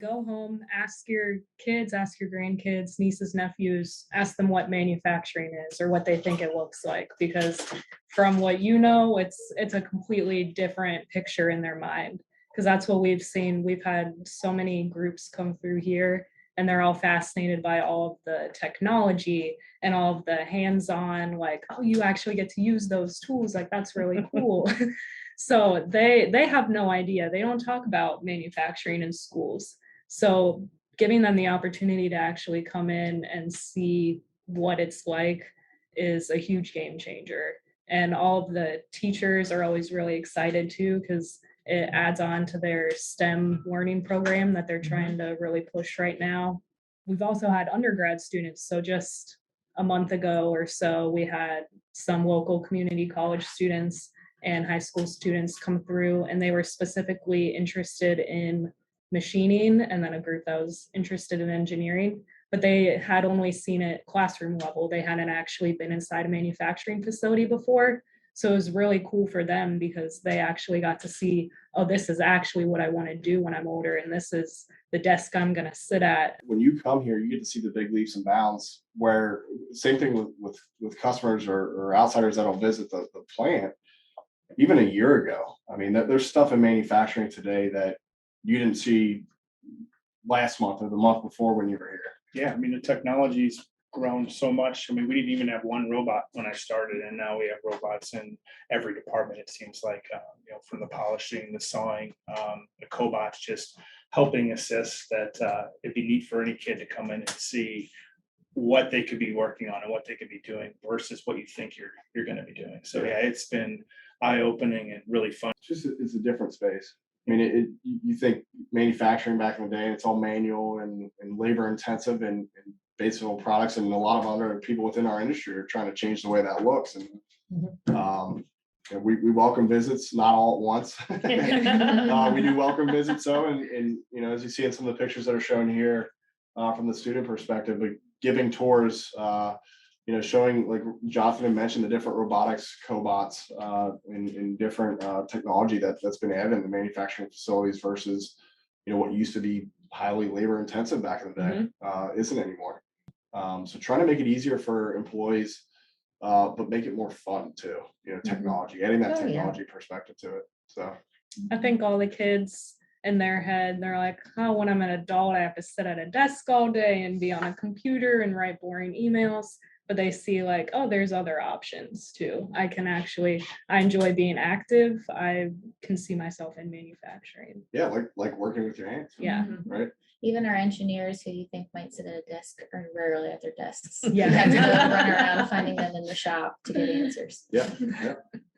Go home, ask your kids, ask your grandkids, nieces, nephews, ask them what manufacturing is or what they think it looks like. Because from what you know, it's a completely different picture in their mind. Because that's what we've seen. We've had so many groups come through here and they're all fascinated by all of the technology and all of the hands-on, like, oh, you actually get to use those tools. Like, that's really cool. So they have no idea. They don't talk about manufacturing in schools. So giving them the opportunity to actually come in and see what it's like is a huge game changer. And all of the teachers are always really excited too, because it adds on to their STEM learning program that they're trying to really push right now. We've also had undergrad students. So just a month ago or so, we had some local community college students and high school students come through, and they were specifically interested in machining, and then a group that was interested in engineering, but they had only seen it classroom level. They hadn't actually been inside a manufacturing facility before. So it was really cool for them because they actually got to see, oh, this is actually what I want to do when I'm older, and this is the desk I'm going to sit at. When you come here, you get to see the big leaps and bounds. Where same thing with customers or outsiders that'll visit the plant. Even a year ago, I mean, there's stuff in manufacturing today that you didn't see last month or the month before when you were here. Yeah, I mean, the technology's grown so much. I mean, we didn't even have one robot when I started, and now we have robots in every department. It seems like, from the polishing, the sawing, the cobots, just helping assist. That it'd be neat for any kid to come in and see what they could be working on and what they could be doing versus what you think you're going to be doing. So yeah, it's been eye-opening and really fun. It's a different space. I mean, you think manufacturing back in the day, it's all manual and labor intensive and Batesville Products, and a lot of other people within our industry are trying to change the way that looks. And we welcome visits, not all at once. We do welcome visits, though, and as you see in some of the pictures that are shown here from the student perspective, but giving tours. Showing, like Johnathan had mentioned, the different robotics, cobots, in different technology that's been added in the manufacturing facilities versus, what used to be highly labor intensive back in the day, isn't anymore. So trying to make it easier for employees, but make it more fun too. Technology, adding that technology perspective to it. So I think all the kids in their head, they're like, oh, when I'm an adult, I have to sit at a desk all day and be on a computer and write boring emails. But they see like, oh, there's other options too. I enjoy being active. I can see myself in manufacturing. Yeah, like working with your hands. Yeah. Right. Even our engineers who you think might sit at a desk are rarely at their desks. Yeah. You have to go run around finding them in the shop to get answers. Yeah.